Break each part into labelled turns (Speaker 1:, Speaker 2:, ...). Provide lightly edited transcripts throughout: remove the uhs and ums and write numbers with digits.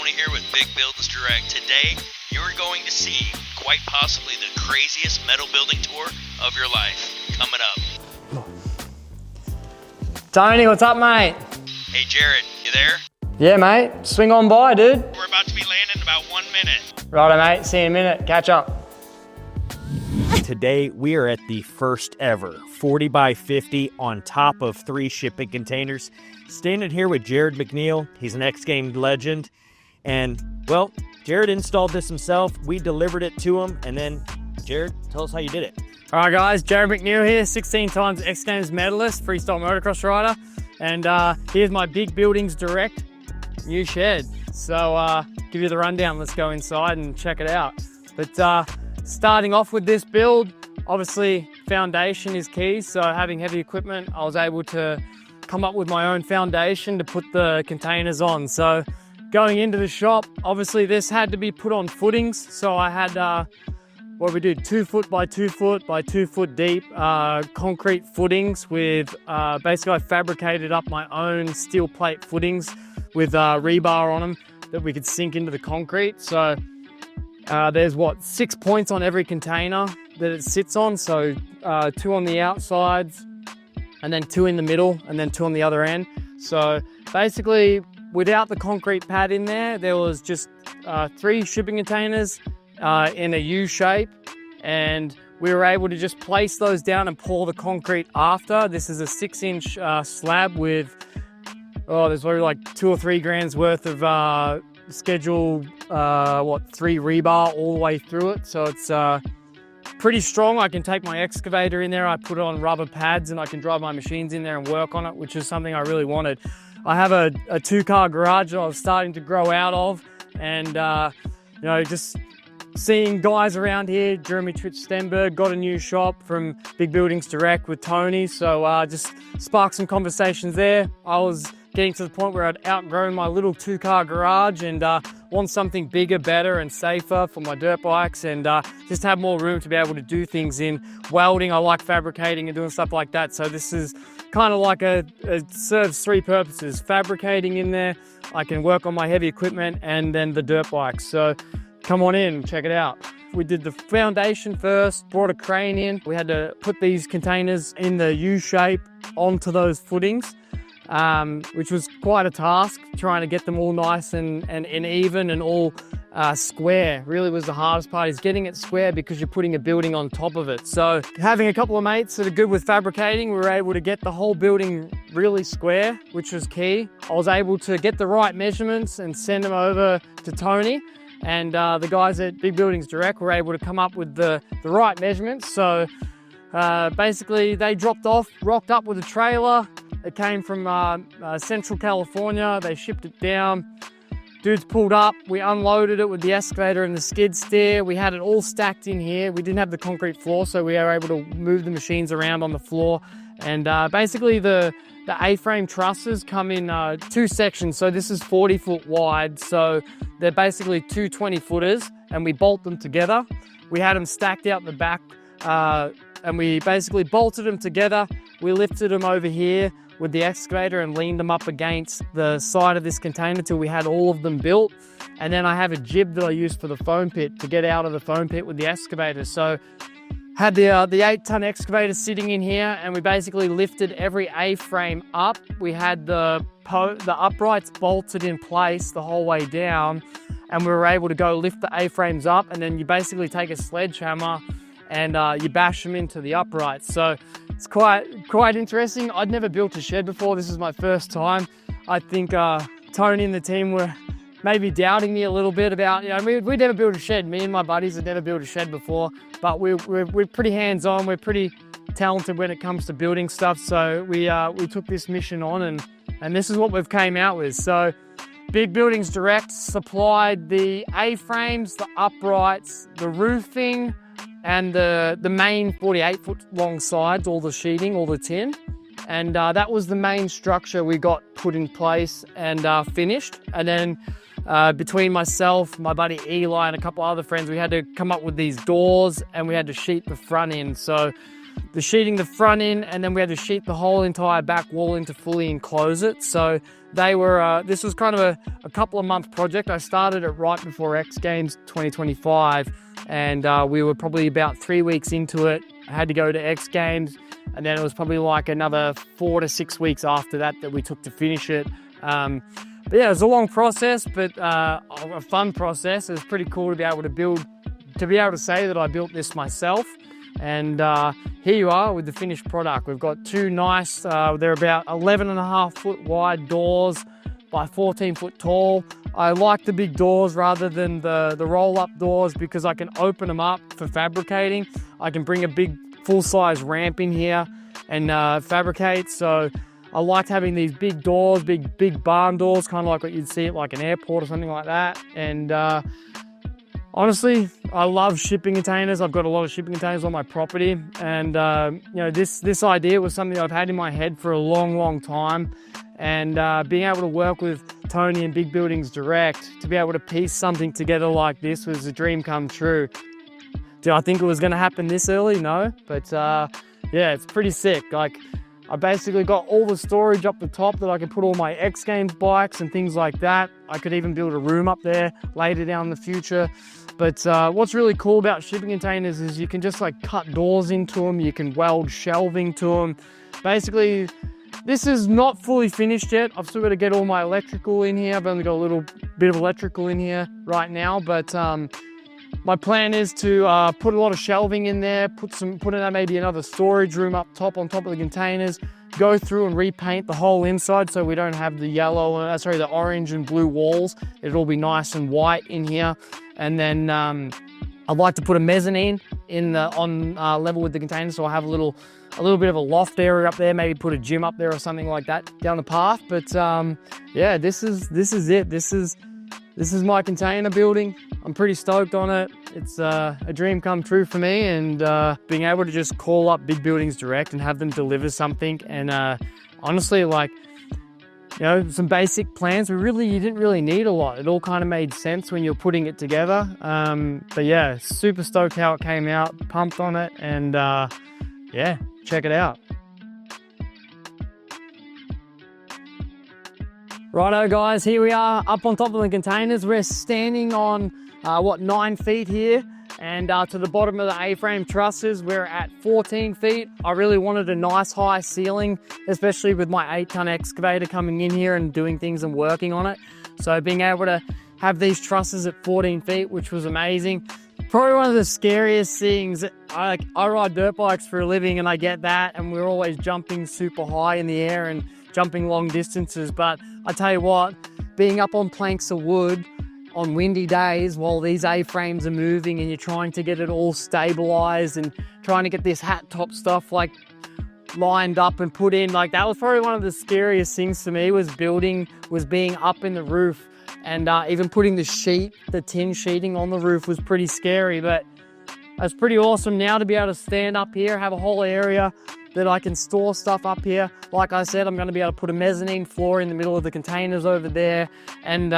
Speaker 1: Tony here with Big Buildings Direct. Today, you're going to see quite possibly the craziest metal building tour of your life coming up.
Speaker 2: Tony, what's up, mate?
Speaker 1: Hey, Jarryd, you there?
Speaker 2: Yeah, mate. Swing on by, dude.
Speaker 1: We're about to be landing in about 1 minute.
Speaker 2: Righto, mate. See you in a minute. Catch up.
Speaker 3: Today, we are at the first ever 40 by 50 on top of 3 shipping containers. Standing here with Jarryd McNeil. He's an X-Games legend. And, well, Jarryd installed this himself. We delivered it to him. And then, Jarryd, tell us how you did it.
Speaker 2: All right, guys. Jarryd McNeil here, 16 times X-Games medalist, freestyle motocross rider. And here's my Big Buildings Direct new shed. So, give you the rundown. Let's go inside and check it out. But starting off with this build, obviously foundation is key. So having heavy equipment, I was able to come up with my own foundation to put the containers on. So going into the shop, obviously this had to be put on footings. So I had, what we did, 2 foot by 2 foot by 2 foot deep concrete footings with, basically I fabricated up my own steel plate footings with rebar on them that we could sink into the concrete. So there's 6 points on every container that it sits on. So 2 on the outsides, and then 2 in the middle, and then 2 on the other end. So basically, without the concrete pad in there, there was just 3 shipping containers in a U shape, and we were able to just place those down and pour the concrete after. This is a 6-inch slab with, there's probably like 2 or 3 grams worth of schedule 3 rebar all the way through it. So it's pretty strong. I can take my excavator in there, I put it on rubber pads, and I can drive my machines in there and work on it, which is something I really wanted. I have a 2-car garage that I was starting to grow out of, and just seeing guys around here, Jeremy Stenberg got a new shop from Big Buildings Direct with Tony, so just sparked some conversations there. I was getting to the point where I'd outgrown my little 2-car garage and want something bigger, better and safer for my dirt bikes, and just have more room to be able to do things in. Welding, I like fabricating and doing stuff like that, so this is kind of like it serves 3 purposes. Fabricating in there, I can work on my heavy equipment, and then the dirt bikes. So come on in, check it out. We did the foundation first, brought a crane in. We had to put these containers in the U shape onto those footings, which was quite a task, trying to get them all nice and even and all square. Really was the hardest part, is getting it square because you're putting a building on top of it. So having a couple of mates that are good with fabricating, we were able to get the whole building really square, which was key. I was able to get the right measurements and send them over to Tony. And the guys at Big Buildings Direct were able to come up with the right measurements. So basically they rocked up with a trailer. It came from Central California. They shipped it down. Dudes pulled up. We unloaded it with the excavator and the skid steer. We had it all stacked in here. We didn't have the concrete floor, so we were able to move the machines around on the floor. And basically the A-frame trusses come in 2 sections. So this is 40 foot wide. So they're basically 2 20-footers, and we bolt them together. We had them stacked out the back, and we basically bolted them together. We lifted them over here with the excavator and leaned them up against the side of this container till we had all of them built. And then I have a jib that I use for the foam pit to get out of the foam pit with the excavator. So had the 8-ton excavator sitting in here, and we basically lifted every A-frame up. We had the uprights bolted in place the whole way down, and we were able to go lift the A-frames up, and then you basically take a sledgehammer and you bash them into the uprights. So it's quite interesting. I'd never built a shed before. This is my first time. I think Tony and the team were maybe doubting me a little bit about, we'd never built a shed. Me and my buddies had never built a shed before, but we're pretty hands-on. We're pretty talented when it comes to building stuff. So we took this mission on, and this is what we've came out with. So Big Buildings Direct supplied the A-frames, the uprights, the roofing, and the main 48-foot long sides, all the sheeting, all the tin. And that was the main structure we got put in place and finished. And then between myself, my buddy Eli, and a couple other friends, we had to come up with these doors, and we had to sheet the front in. So the sheeting the front in, and then we had to sheet the whole entire back wall in to fully enclose it. So they were, this was kind of a couple of month project. I started it right before X Games 2025, and we were probably about 3 weeks into it. I had to go to X Games, and then it was probably like another 4 to 6 weeks after that we took to finish it. But yeah, it was a long process, but a fun process. It was pretty cool to be able to say that I built this myself. And here you are with the finished product. We've got two nice, they're about 11.5 foot wide doors by 14 foot tall. I like the big doors rather than the roll-up doors because I can open them up for fabricating. I can bring a big full-size ramp in here and fabricate. So I liked having these big doors, big barn doors, kind of like what you'd see at like an airport or something like that. And honestly, I love shipping containers. I've got a lot of shipping containers on my property, and you know, this idea was something I've had in my head for a long time. And being able to work with Tony and Big Buildings Direct to be able to piece something together like this was a dream come true. Did I think it was going to happen this early? No, but yeah, it's pretty sick. Like, I basically got all the storage up the top that I could put all my X Games bikes and things like that. I could even build a room up there later down in the future. But what's really cool about shipping containers is you can just like cut doors into them. You can weld shelving to them. Basically, this is not fully finished yet. I've still got to get all my electrical in here. I've only got a little bit of electrical in here right now, but my plan is to put a lot of shelving in there, put in maybe another storage room up top on top of the containers, go through and repaint the whole inside so we don't have the the orange and blue walls. It'll be nice and white in here. And then I'd like to put a mezzanine on level with the containers, so I have a little bit of a loft area up there, maybe put a gym up there or something like that down the path. But yeah, this is it. This is my container building. I'm pretty stoked on it. It's a dream come true for me, and being able to just call up Big Buildings Direct and have them deliver something. And honestly, like, you know, some basic plans, you didn't really need a lot. It all kind of made sense when you're putting it together. But yeah, super stoked how it came out, pumped on it, and yeah, check it out. Righto guys, here we are up on top of the containers. We're standing on 9 feet here, and to the bottom of the A-frame trusses we're at 14 feet. I really wanted a nice high ceiling, especially with my 8-ton excavator coming in here and doing things and working on it. So being able to have these trusses at 14 feet, which was amazing. Probably one of the scariest things. I ride dirt bikes for a living, and I get that, and we're always jumping super high in the air and jumping long distances. But I tell you what, being up on planks of wood on windy days while these A-frames are moving and you're trying to get it all stabilized and trying to get this hat top stuff like lined up and put in, like, that was probably one of the scariest things for me, was being up in the roof. And even putting the tin sheeting on the roof was pretty scary. But it's pretty awesome now to be able to stand up here, have a whole area that I can store stuff up here. Like I said, I'm going to be able to put a mezzanine floor in the middle of the containers over there, and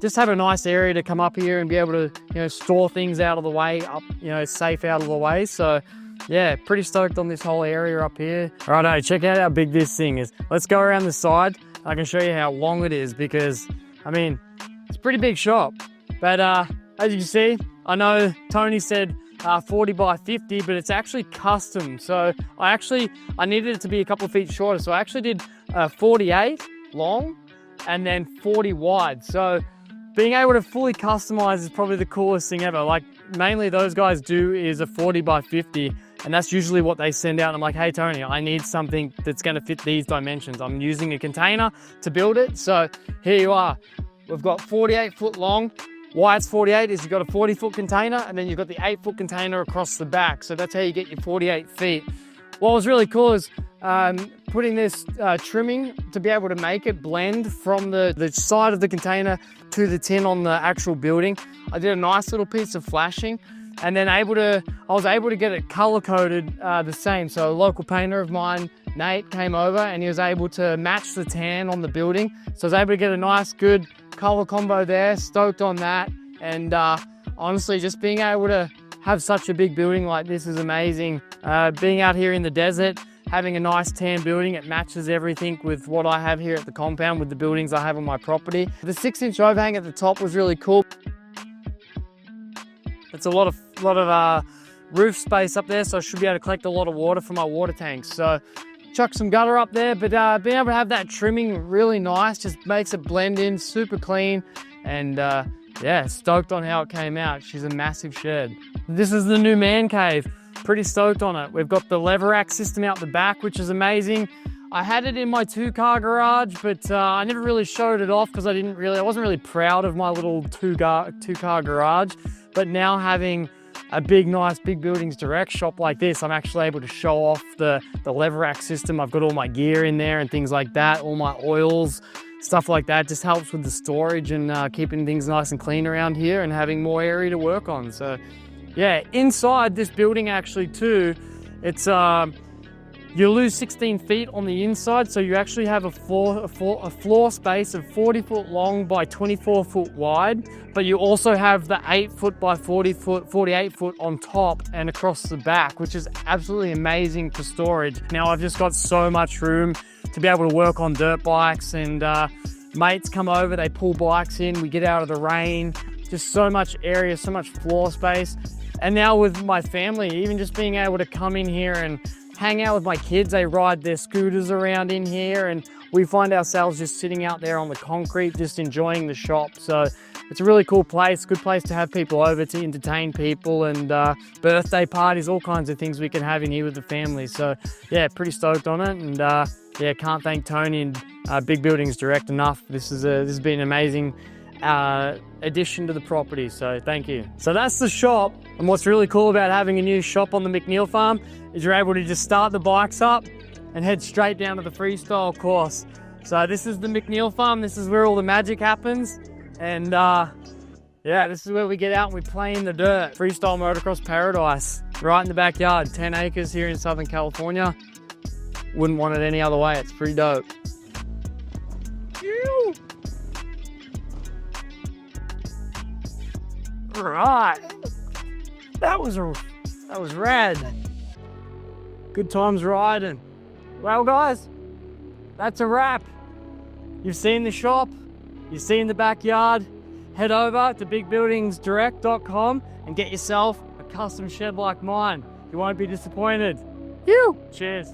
Speaker 2: just have a nice area to come up here and be able to, you know, store things out of the way, up, you know, safe out of the way. So yeah, pretty stoked on this whole area up here. Righto, check out how big this thing is. Let's go around the side. I can show you how long it is, because I mean, it's a pretty big shop. But as you can see, I know Tony said 40 by 50, but it's actually custom. So I needed it to be a couple of feet shorter. So I actually did 48 long and then 40 wide. So being able to fully customize is probably the coolest thing ever. Like, mainly those guys do is a 40 by 50, and that's usually what they send out. I'm like, hey Tony, I need something that's going to fit these dimensions. I'm using a container to build it. So here you are. We've got 48 foot long. Why it's 48 is you've got a 40-foot container, and then you've got the 8-foot container across the back. So that's how you get your 48 feet. What was really cool is putting this trimming to be able to make it blend from the side of the container to the tin on the actual building. I did a nice little piece of flashing, and then I was able to get it color-coded the same. So a local painter of mine, Nate, came over, and he was able to match the tan on the building. So I was able to get a nice, good color combo there. Stoked on that. And honestly, just being able to have such a big building like this is amazing. Being out here in the desert, having a nice tan building, it matches everything with what I have here at the compound with the buildings I have on my property. The 6-inch overhang at the top was really cool. It's a lot of roof space up there, so I should be able to collect a lot of water from my water tanks. So chuck some gutter up there, but being able to have that trimming really nice just makes it blend in super clean. And yeah, stoked on how it came out. She's a massive shed. This is the new man cave. Pretty stoked on it. We've got the lever rack system out the back, which is amazing. I had it in my 2-car garage, but I never really showed it off because I wasn't really proud of my little 2-car garage. But now having a nice big buildings direct shop like this, I'm actually able to show off the lever rack system. I've got all my gear in there and things like that, all my oils, stuff like that. Just helps with the storage and keeping things nice and clean around here and having more area to work on. So yeah, inside this building actually too, it's you lose 16 feet on the inside, so you actually have a floor space of 40 foot long by 24 foot wide, but you also have the 8 foot by 40 foot, 48 foot on top and across the back, which is absolutely amazing for storage. Now I've just got so much room to be able to work on dirt bikes, and mates come over, they pull bikes in, we get out of the rain, just so much area, so much floor space. And now with my family, even just being able to come in here and hang out with my kids, they ride their scooters around in here, and we find ourselves just sitting out there on the concrete, just enjoying the shop. So it's a really cool place, good place to have people over to entertain people, and birthday parties, all kinds of things we can have in here with the family. So yeah, pretty stoked on it, and yeah, can't thank Tony and Big Buildings Direct enough. This has been an amazing addition to the property, so thank you. So that's the shop, and what's really cool about having a new shop on the McNeil farm is you're able to just start the bikes up and head straight down to the freestyle course. So this is the McNeil farm, this is where all the magic happens, and yeah, this is where we get out and we play in the dirt. Freestyle motocross paradise, right in the backyard, 10 acres here in Southern California. Wouldn't want it any other way, it's pretty dope. Ew. Right, that was rad. Good times riding. Well guys, that's a wrap. You've seen the shop, you've seen the backyard. Head over to bigbuildingsdirect.com and get yourself a custom shed like mine. You won't be disappointed. Cheers.